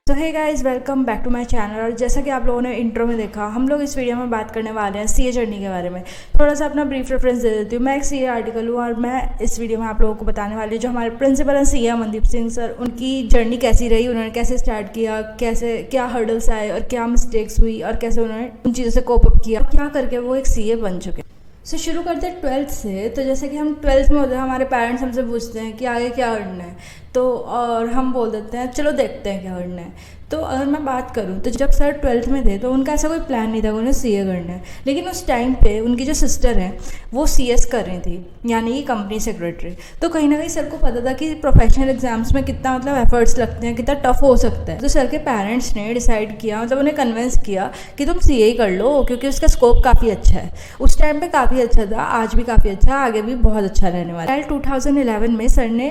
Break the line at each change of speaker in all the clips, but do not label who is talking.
तो hey guys, welcome back to my channel. और जैसा कि आप लोगों ने इंट्रो में देखा, हम लोग इस वीडियो में बात करने वाले हैं सीए जर्नी के बारे में। थोड़ा सा अपना ब्रीफ रेफरेंस दे देती हूँ। मैं एक सीए आर्टिकल हूँ और मैं इस वीडियो में आप लोगों को बताने वाली हूँ जो हमारे प्रिंसिपल हैं सीए अमनदीप सिंह सर, उनकी जर्नी कैसी रही, उन्होंने कैसे स्टार्ट किया, कैसे क्या हर्डल्स आए और क्या मिस्टेक्स हुई और कैसे उन्होंने उन चीज़ों से कोप अप किया, क्या करके वो एक सीए बन चुके। सो शुरू करते हैं 12th से। तो जैसे कि हम 12th में होते हैं, हमारे पेरेंट्स हमसे पूछते हैं कि आगे क्या करना है, तो और हम बोल देते हैं चलो देखते हैं क्या करना है। तो अगर मैं बात करूँ तो जब सर 12th में थे तो उनका ऐसा कोई प्लान नहीं था उन्हें सीए करना है, लेकिन उस टाइम पे उनकी जो सिस्टर है वो सीएस कर रही थी, यानी कि कंपनी सेक्रेटरी। तो कहीं ना कहीं सर को पता था कि प्रोफेशनल एग्जाम्स में कितना एफर्ट्स लगते हैं, कितना टफ हो सकता है। तो सर के पेरेंट्स ने डिसाइड किया, उन्हें कन्विंस किया कि तुम सीए ही कर लो, क्योंकि उसका स्कोप काफ़ी अच्छा है। उस टाइम पे काफ़ी अच्छा था, आज भी काफ़ी अच्छा है, आगे भी बहुत अच्छा रहने वाला है। 2011 में सर ने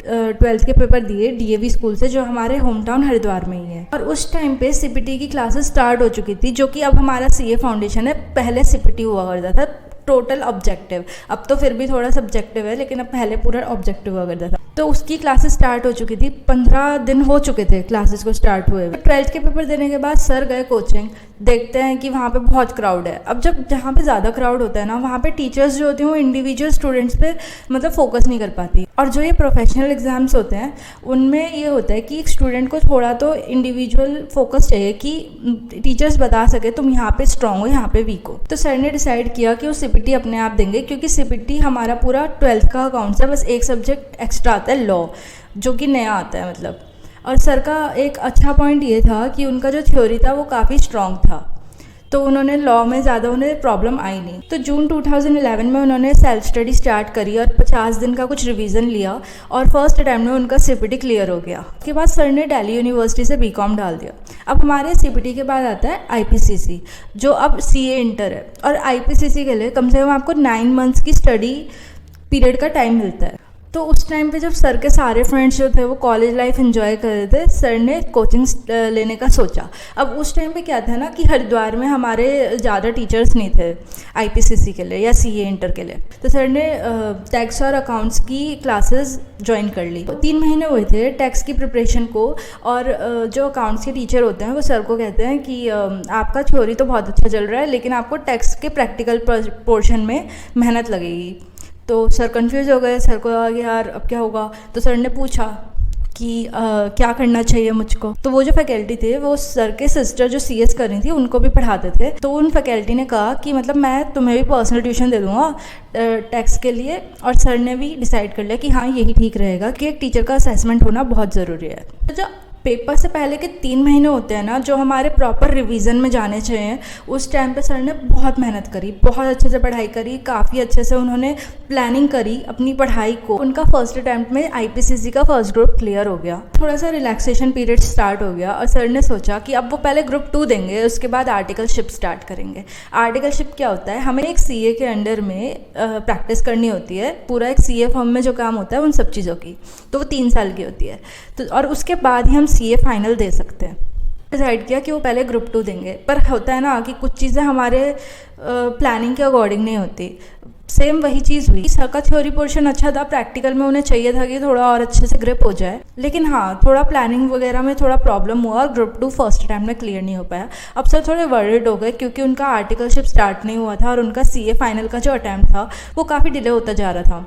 12th के पेपर दिए डीएवी स्कूल से, जो हमारे होम टाउन हरिद्वार में ही है। और उस टाइम पे सीपीटी की क्लासेस स्टार्ट हो चुकी थी, जो कि अब हमारा सीए फाउंडेशन है। पहले सीपीटी हुआ करता था टोटल ऑब्जेक्टिव, अब तो फिर भी थोड़ा सब्जेक्टिव है, लेकिन अब पहले पूरा ऑब्जेक्टिव हुआ करता था। तो उसकी क्लासेस स्टार्ट हो चुकी थी, 15 दिन हो चुके थे क्लासेस को स्टार्ट हुए। 12th के पेपर देने के बाद सर गए कोचिंग, देखते हैं कि वहाँ पे बहुत क्राउड है। अब जब जहाँ पे ज़्यादा क्राउड होता है ना, वहाँ पे टीचर्स जो होती हैं वो इंडिविजुअल स्टूडेंट्स पे फोकस नहीं कर पाती। और जो ये प्रोफेशनल एग्जाम्स होते हैं उनमें ये होता है कि एक स्टूडेंट को थोड़ा तो इंडिविजुअल फोकस चाहिए, कि टीचर्स बता सके तुम यहाँ पे स्ट्रांग हो, यहाँ पे वीक हो। तो सर ने डिसाइड किया कि वो सीपीटी अपने आप देंगे, क्योंकि सीपीटी हमारा पूरा 12th का अकाउंट्स है, बस एक सब्जेक्ट एक्स्ट्रा आता है लॉ, जो कि नया आता है और सर का एक अच्छा पॉइंट ये था कि उनका जो थ्योरी था वो काफ़ी स्ट्रॉन्ग था, तो उन्होंने लॉ में ज़्यादा उन्हें प्रॉब्लम आई नहीं। तो जून 2011 में उन्होंने सेल्फ स्टडी स्टार्ट करी और 50 दिन का कुछ रिवीजन लिया और फर्स्ट अटैम्प्ट में उनका सीपीटी क्लियर हो गया। उसके बाद सर ने दिल्ली यूनिवर्सिटी से बीकॉम डाल दिया। अब हमारे सीपीटी के बाद आता है आईपीसीसी, जो अब सीए इंटर है। और आईपीसीसी के लिए कम से कम आपको 9 मंथ्स की स्टडी पीरियड का टाइम मिलता है। तो उस टाइम पे जब सर के सारे फ्रेंड्स जो थे वो कॉलेज लाइफ एंजॉय कर रहे थे, सर ने कोचिंग लेने का सोचा। अब उस टाइम पे क्या था ना कि हरिद्वार में हमारे ज़्यादा टीचर्स नहीं थे आईपीसीसी के लिए या सीए इंटर के लिए। तो सर ने टैक्स और अकाउंट्स की क्लासेस ज्वाइन कर ली। 3 महीने हुए थे टैक्स की प्रिपरेशन को, और जो अकाउंट्स के टीचर होते हैं वो सर को कहते हैं कि आपका थ्योरी तो बहुत अच्छा चल रहा है, लेकिन आपको टैक्स के प्रैक्टिकल पोर्शन में मेहनत लगेगी। तो सर कंफ्यूज हो गए, सर को लगा कि यार अब क्या होगा। तो सर ने पूछा कि क्या करना चाहिए मुझको। तो वो जो फैकल्टी थे वो सर के सिस्टर जो सीएस कर रही थी उनको भी पढ़ाते थे। तो उन फैकल्टी ने कहा कि मैं तुम्हें भी पर्सनल ट्यूशन दे दूँगा टैक्स के लिए। और सर ने भी डिसाइड कर लिया कि हाँ यही ठीक रहेगा, कि एक टीचर का असेसमेंट होना बहुत ज़रूरी है। तो जो पेपर से पहले के 3 महीने होते हैं ना, जो हमारे प्रॉपर रिवीजन में जाने चाहिए, उस टाइम पे सर ने बहुत मेहनत करी, बहुत अच्छे से पढ़ाई करी, काफ़ी अच्छे से उन्होंने प्लानिंग करी अपनी पढ़ाई को। उनका फर्स्ट अटैम्प्ट में आईपीसीसी का फर्स्ट ग्रुप क्लियर हो गया। थोड़ा सा रिलैक्सेशन पीरियड स्टार्ट हो गया और सर ने सोचा कि अब वो पहले ग्रुप 2 देंगे, उसके बाद आर्टिकलशिप स्टार्ट करेंगे। आर्टिकलशिप क्या होता है, हमें एक सीए के अंडर में प्रैक्टिस करनी होती है, पूरा एक सीए फॉर्म में जो काम होता है उन सब चीज़ों की, तो वो 3 साल की होती है। तो और उसके बाद ही हम सीए फाइनल दे सकते हैं। डिसाइड किया कि वो पहले ग्रुप 2 देंगे, पर होता है ना कि कुछ चीज़ें हमारे प्लानिंग के अकॉर्डिंग नहीं होती। सेम वही चीज़ हुई। सर का थ्योरी पोर्शन अच्छा था, प्रैक्टिकल में उन्हें चाहिए था कि थोड़ा और अच्छे से ग्रिप हो जाए, लेकिन हाँ थोड़ा प्लानिंग वगैरह में थोड़ा प्रॉब्लम हुआ और ग्रुप 2 फर्स्ट अटैम्प्ट में क्लियर नहीं हो पाया। अब सर थोड़े वरीड हो गए, क्योंकि उनका आर्टिकलशिप स्टार्ट नहीं हुआ था और उनका सीए फाइनल का जो अटैम्प्ट था वो काफ़ी डिले होता जा रहा था।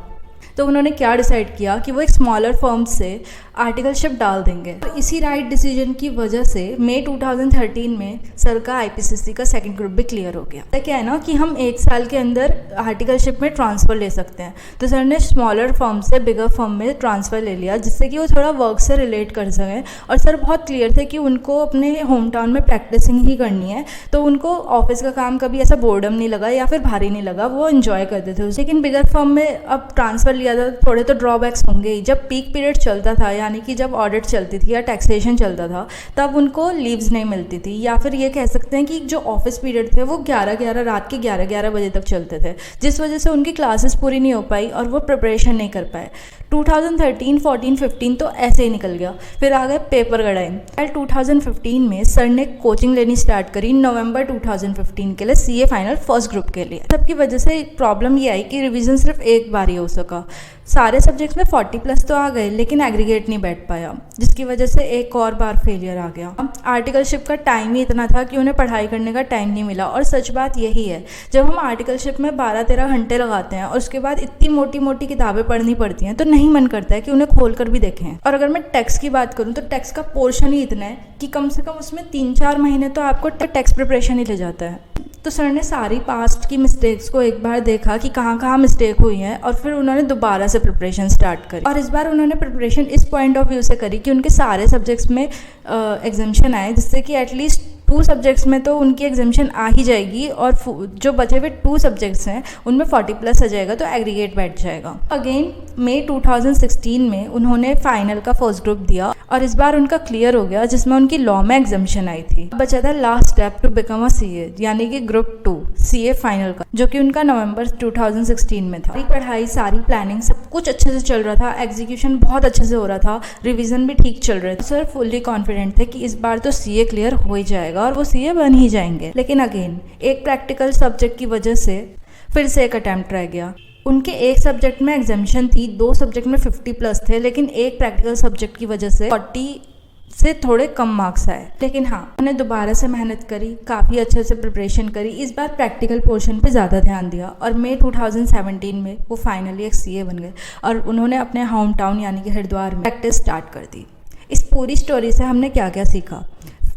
तो उन्होंने क्या डिसाइड किया कि वो एक स्मॉलर फर्म से आर्टिकलशिप डाल देंगे। तो इसी राइट डिसीजन की वजह से मई 2013 में सर का आईपीसीसी का सेकंड ग्रुप भी क्लियर हो गया। तो क्या है ना कि हम 1 साल के अंदर आर्टिकलशिप में ट्रांसफ़र ले सकते हैं। तो सर ने स्मॉलर फर्म से बिगर फर्म में ट्रांसफ़र ले लिया, जिससे कि वो थोड़ा वर्क से रिलेट कर सकें। और सर बहुत क्लियर थे कि उनको अपने होम टाउन में प्रैक्टिसिंग ही करनी है, तो उनको ऑफिस का काम कभी ऐसा बोर्डम नहीं लगा या फिर भारी नहीं लगा, वो इन्जॉय करते थे। लेकिन बिगर फर्म में अब ट्रांसफ़र लिया था, थोड़े तो ड्रॉबैक्स होंगे ही। जब पीक पीरियड चलता था, यानी कि जब ऑडिट चलती थी या टैक्सेशन चलता था, तब उनको लीव्स नहीं मिलती थी, या फिर ये कह सकते हैं कि जो ऑफिस पीरियड थे वो 11-11 रात के 11-11 बजे तक चलते थे, जिस वजह से उनकी क्लासेस पूरी नहीं हो पाई और वो प्रिपरेशन नहीं कर पाए। 2013, 14, 15 तो ऐसे ही निकल गया। फिर आ गए पेपर गड़ाई। 2015 में सर ने कोचिंग लेनी स्टार्ट करी नवंबर 2015 के लिए सीए फाइनल फर्स्ट ग्रुप के लिए। सबकी वजह से प्रॉब्लम ये आई कि रिवीजन सिर्फ एक बार ही हो सका। सारे सब्जेक्ट्स में 40+ तो आ गए, लेकिन एग्रीगेट नहीं बैठ पाया, जिसकी वजह से एक और बार फेलियर आ गया। आर्टिकलशिप का टाइम ही इतना था कि उन्हें पढ़ाई करने का टाइम नहीं मिला। और सच बात यही है, जब हम आर्टिकलशिप में 12-13 घंटे लगाते हैं और उसके बाद इतनी मोटी मोटी किताबें पढ़नी पड़ती हैं, तो नहीं मन करता है कि उन्हें खोल कर भी देखें। और अगर मैं टेक्स्ट की बात करूँ तो टेक्स्ट का पोर्शन ही इतना है कि कम से कम उसमें 3-4 महीने तो आपको टेक्स्ट प्रिपरेशन ही ले जाता है। तो सर ने सारी पास्ट की मिस्टेक्स को एक बार देखा कि कहाँ कहाँ मिस्टेक हुई है, और फिर उन्होंने दोबारा से प्रिपरेशन स्टार्ट करी। और इस बार उन्होंने प्रिपरेशन इस पॉइंट ऑफ व्यू से करी कि उनके सारे सब्जेक्ट्स में एग्जाम्शन आए, जिससे कि एटलीस्ट 2 सब्जेक्ट्स में तो उनकी एग्जाम्शन आ ही जाएगी, और जो बचे हुए 2 सब्जेक्ट्स हैं उनमें 40+ आ जाएगा, तो एग्रीगेट बैठ जाएगा। अगेन मई 2016 में उन्होंने फाइनल का फर्स्ट ग्रुप दिया, और इस बार उनका क्लियर हो गया, जिसमें उनकी लॉ में एग्जाम्शन आई थी। बचा था last step to become a CA, यानी कि ग्रुप 2 सीए फाइनल का, जो कि उनका नवंबर 2016 में था। सारी पढ़ाई, सारी प्लानिंग, सब कुछ अच्छे से चल रहा था, एग्जीक्यूशन बहुत अच्छे से हो रहा था, रिविजन भी ठीक चल रहे थे। सर फुल्ली कॉन्फिडेंट थे कि इस बार तो सीए क्लियर हो ही जाएगा और वो सीए बन ही जाएंगे। लेकिन अगेन एक प्रैक्टिकल सब्जेक्ट की वजह से फिर से एक अटेम्प्ट रह गया। उनके एक सब्जेक्ट में एग्जाम्शन थी, 2 सब्जेक्ट में 50+ थे, लेकिन एक प्रैक्टिकल सब्जेक्ट की वजह से 40 से थोड़े कम मार्क्स आए। लेकिन हाँ, उन्होंने दोबारा से मेहनत करी, काफ़ी अच्छे से प्रिपरेशन करी, इस बार प्रैक्टिकल पोर्शन पे ज़्यादा ध्यान दिया, और मई 2017 में वो फाइनली एक सीए बन गए, और उन्होंने अपने होम टाउन यानी कि हरिद्वार में प्रैक्टिस स्टार्ट कर दी। इस पूरी स्टोरी से हमने क्या क्या सीखा?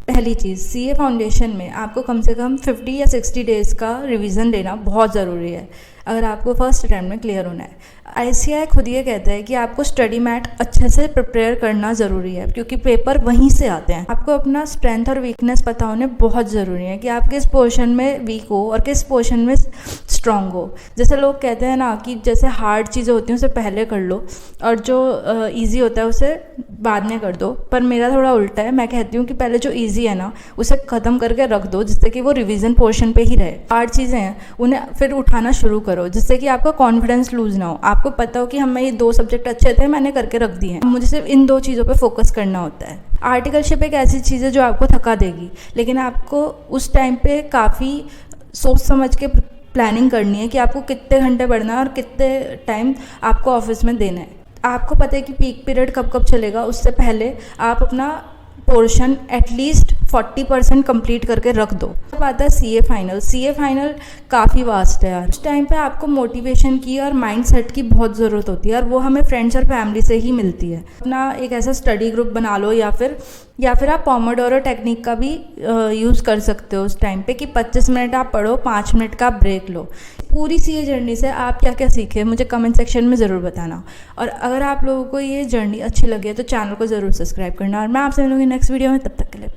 पहली चीज़, सीए फाउंडेशन में आपको कम से कम 50 या 60 डेज़ का रिवीजन लेना बहुत ज़रूरी है, अगर आपको फर्स्ट अटैम्प्ट में क्लियर होना है। ICAI खुद ये कहता है कि आपको स्टडी मैट अच्छे से प्रिपेयर करना ज़रूरी है, क्योंकि पेपर वहीं से आते हैं। आपको अपना स्ट्रेंथ और वीकनेस पता होने बहुत ज़रूरी है, कि आप किस पोर्शन में वीक हो और किस पोर्शन में स्ट्रॉन्ग हो। जैसे लोग कहते हैं ना कि जैसे हार्ड चीज़ें होती हैं उसे पहले कर लो, और जो ईजी होता है उसे बाद में कर दो, पर मेरा थोड़ा उल्टा है। मैं कहती हूँ कि पहले जो ईजी है ना उसे ख़त्म करके रख दो, जिससे कि वो रिवीजन पोर्शन पे ही रहे। हार्ड चीज़ें हैं उन्हें फिर उठाना शुरू करो, जिससे कि आपका कॉन्फिडेंस लूज ना हो। आपको पता हो कि हमें ये 2 सब्जेक्ट अच्छे थे, मैंने करके रख दिए हैं, मुझे सिर्फ इन 2 चीज़ों पे फोकस करना होता है। आर्टिकलशिप एक ऐसी चीज़ है जो आपको थका देगी, लेकिन आपको उस टाइम पे काफ़ी सोच समझ के प्लानिंग करनी है कि आपको कितने घंटे पढ़ना है और कितने टाइम आपको ऑफिस में देना है। आपको पता है कि पीक पीरियड कब कब चलेगा, उससे पहले आप अपना पोर्शन एटलीस्ट 40% कंप्लीट करके रख दो। अब आता है सीए फाइनल। सीए फाइनल काफ़ी वास्ट है यार। उस टाइम पे आपको मोटिवेशन की और माइंड सेट की बहुत ज़रूरत होती है, और वो हमें फ्रेंड्स और फैमिली से ही मिलती है। अपना एक ऐसा स्टडी ग्रुप बना लो, या फिर आप पोमोडोरो टेक्निक का भी यूज़ कर सकते हो उस टाइम पे, कि 25 मिनट आप पढ़ो, 5 मिनट का ब्रेक लो। पूरी सीए जर्नी से आप क्या क्या सीखे मुझे कमेंट सेक्शन में ज़रूर बताना। और अगर आप लोगों को ये जर्नी अच्छी लगे तो चैनल को ज़रूर सब्सक्राइब करना, और मैं आपसे मिलूँगी नेक्स्ट वीडियो में। तब तक के लिए